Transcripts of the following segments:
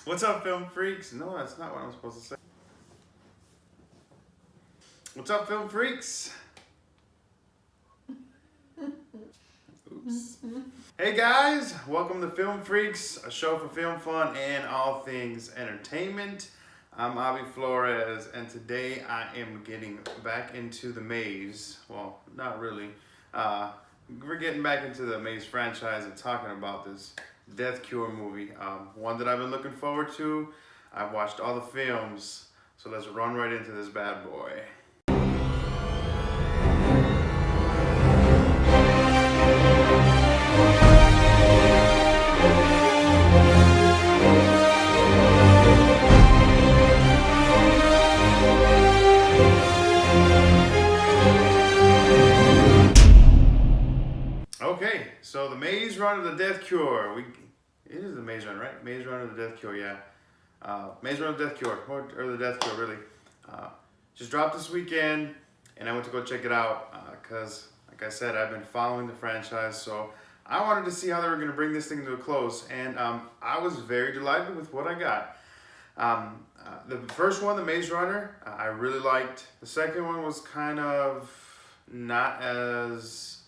What's up, film freaks? No, that's not what I'm supposed to say. What's up, film freaks? Oops. Hey guys, welcome to Film Freaks, a show for film fun and all things entertainment. I'm Avi Flores, and today I am getting back into the Maze. Well, not really. We're getting back into the Maze franchise and talking about this Death Cure movie. One that I've been looking forward to. I've watched all the films, so let's run right into this bad boy. Okay, so the Maze Runner, the Death Cure. It is the Maze Runner, right? Maze Runner, the Death Cure, yeah. Maze Runner, the Death Cure, or the Death Cure, really. Uh, just dropped this weekend, and I went to go check it out because, like I said, I've been following the franchise, so I wanted to see how they were going to bring this thing to a close, and I was very delighted with what I got. The first one, the Maze Runner, I really liked. The second one was kind of not as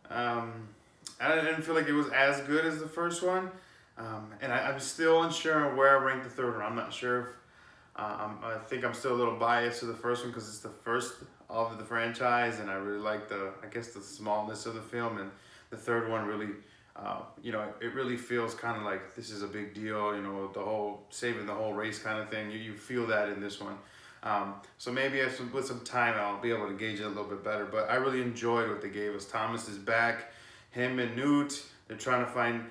I didn't feel like it was as good as the first one, and I'm still unsure of where I rank the third one. I'm not sure if I think I'm still a little biased to the first one because it's the first of the franchise, and I really like the smallness of the film, and the third one really, it really feels kind of like this is a big deal, the whole saving the whole race kind of thing. You feel that in this one. So maybe with some time I'll be able to gauge it a little bit better. But I really enjoyed what they gave us. Thomas is back. Him and Newt, they're trying to find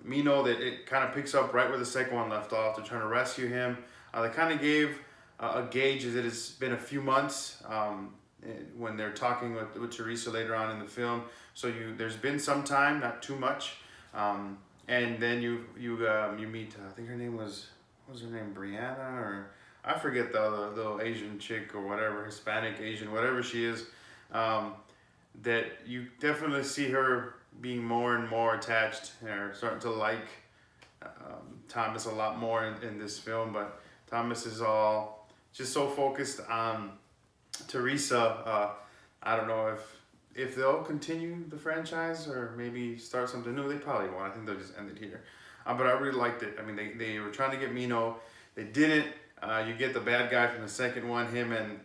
Mino. That it kind of picks up right where the second one left off. They're trying to rescue him. They kind of gave a gauge as it has been a few months when they're talking with Teresa later on in the film. So there's been some time, not too much. And then you meet, I think her name what was her name, Brianna, or I forget the little Asian chick or whatever, Hispanic, Asian, whatever she is, that you definitely see her being more and more attached or starting to like Thomas a lot more in this film. But Thomas is all just so focused on Teresa. I don't know if they'll continue the franchise or maybe start something new. They probably won't. I think they'll just end it here. But I really liked it. I mean, they were trying to get Mino. They didn't. You get the bad guy from the second one, him and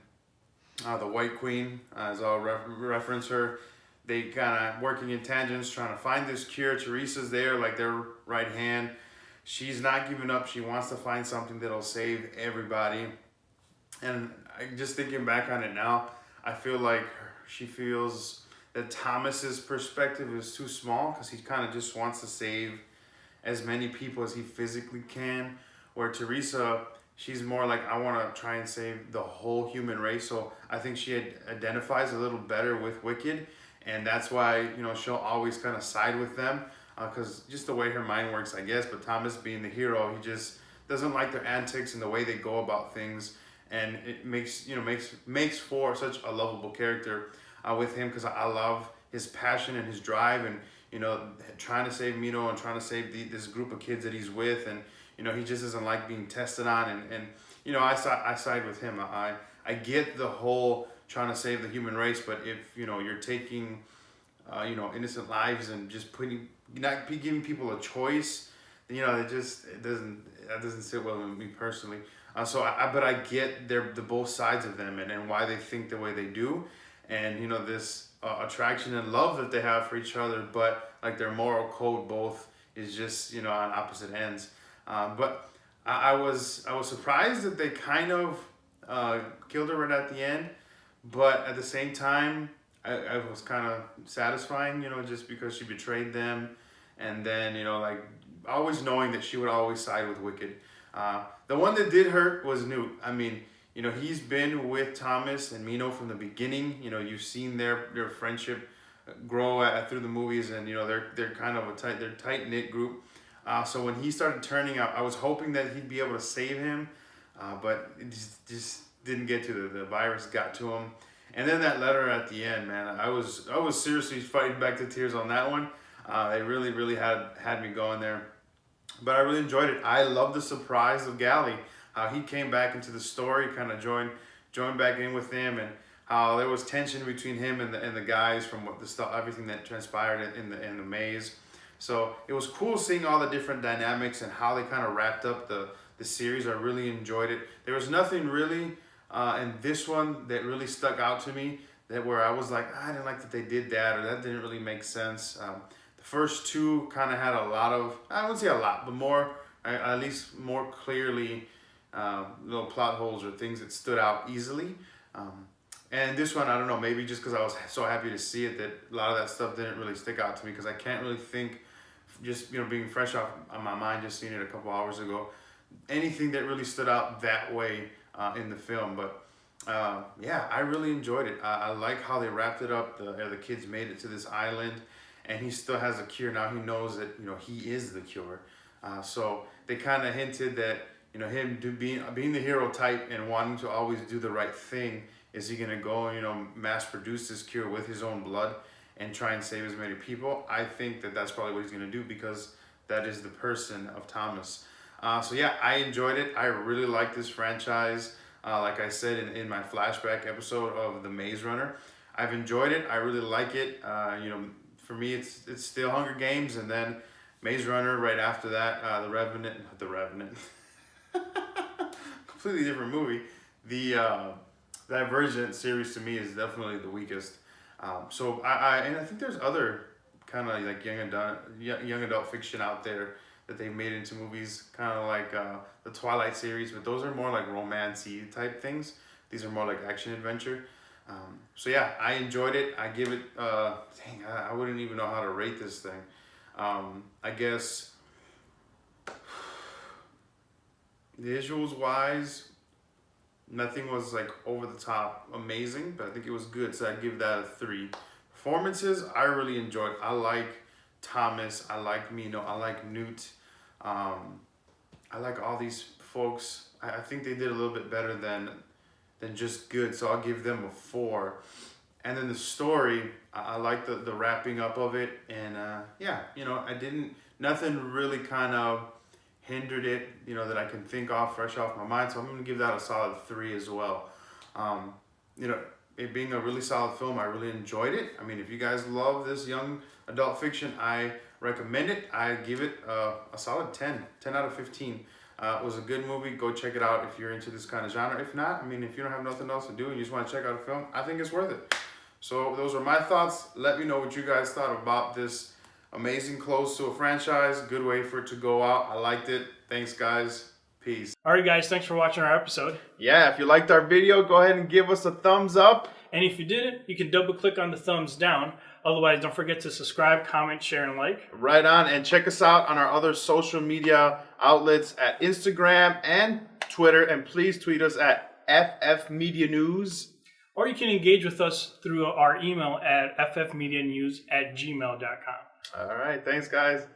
the White Queen, as I'll reference her. They kind of working in tangents, trying to find this cure. Teresa's there, like their right hand. She's not giving up. She wants to find something that'll save everybody. And just thinking back on it now, I feel like she feels that Thomas's perspective is too small because he kind of just wants to save as many people as he physically can. Where Teresa, she's more like, I want to try and save the whole human race. So I think she identifies a little better with Wicked. And that's why, she'll always kind of side with them. Because just the way her mind works, I guess. But Thomas being the hero, he just doesn't like their antics and the way they go about things. And it makes for such a lovable character with him. Because I love his passion and his drive. And, trying to save Mino and trying to save this group of kids that he's with. And, he just doesn't like being tested on, and I side with him. I get the whole trying to save the human race, but if you're taking innocent lives and just not giving people a choice, it doesn't sit well with me personally. But I get the both sides of them and why they think the way they do, and this attraction and love that they have for each other, but like their moral code both is just on opposite ends. But I was surprised that they kind of killed her right at the end, but at the same time, I was kind of satisfying, just because she betrayed them, and then like always knowing that she would always side with Wicked. The one that did hurt was Newt. I mean, he's been with Thomas and Mino from the beginning. You've seen their friendship grow through the movies, and they're kind of they're tight knit group. So when he started turning up, I was hoping that he'd be able to save him, but it just didn't get to the virus got to him. And then that letter at the end, man, I was seriously fighting back the tears on that one. They really had me going there. But I really enjoyed it. I love the surprise of Gally, how he came back into the story, kind of joined back in with him, and how there was tension between him and the guys from what the stuff, everything that transpired in the maze. So it was cool seeing all the different dynamics and how they kind of wrapped up the series. I really enjoyed it. There was nothing really in this one that really stuck out to me, that where I was like, I didn't like that they did that, or that didn't really make sense. The first two kind of had a lot of, I wouldn't say a lot, but more, at least more clearly, little plot holes or things that stood out easily. And this one, I don't know, maybe just because I was so happy to see it, that a lot of that stuff didn't really stick out to me, because I can't really think, just being fresh off on my mind, just seeing it a couple hours ago, anything that really stood out that way in the film. But yeah, I really enjoyed it. I like how they wrapped it up. The kids made it to this island, and he still has a cure. Now he knows that, he is the cure. So they kind of hinted that, him being the hero type and wanting to always do the right thing, is he going to go, mass produce this cure with his own blood and try and save as many people? I think that that's probably what he's going to do, because that is the person of Thomas. So yeah, I enjoyed it. I really like this franchise. Like I said in my flashback episode of The Maze Runner, I've enjoyed it. I really like it. For me, it's still Hunger Games, and then Maze Runner right after that. The Revenant, completely different movie. The Divergent series to me is definitely the weakest. So I think there's other kind of like young adult fiction out there that they made into movies, kind of like the Twilight series, but those are more like romance-y type things. These are more like action adventure. So yeah, I enjoyed it. I give it, I wouldn't even know how to rate this thing. I guess visuals wise, nothing was like over the top amazing, but I think it was good, so I'd give that a 3. Performances, I really enjoyed. I like Thomas, I like Mino, I like Newt. I like all these folks. I think they did a little bit better than just good, so I'll give them a 4. And then the story, I like the wrapping up of it, and yeah, nothing really kind of hindered it, that I can think of fresh off my mind, so I'm gonna give that a solid 3 as well. It being a really solid film, I really enjoyed it. I mean, if you guys love this young adult fiction, I recommend it. I give it a solid 10 out of 15. It was a good movie. Go check it out if you're into this kind of genre. If not, if you don't have nothing else to do and you just want to check out a film, I think it's worth it. So those are my thoughts. Let me know what you guys thought about this amazing close to a franchise. Good way for it to go out. I liked it. Thanks, guys. Peace. All right, guys. Thanks for watching our episode. Yeah, if you liked our video, go ahead and give us a thumbs up. And if you didn't, you can double click on the thumbs down. Otherwise, don't forget to subscribe, comment, share, and like. Right on. And check us out on our other social media outlets at Instagram and Twitter. And please tweet us at FF Media News. Or you can engage with us through our email at ffmedianews@gmail.com. All right. Thanks, guys.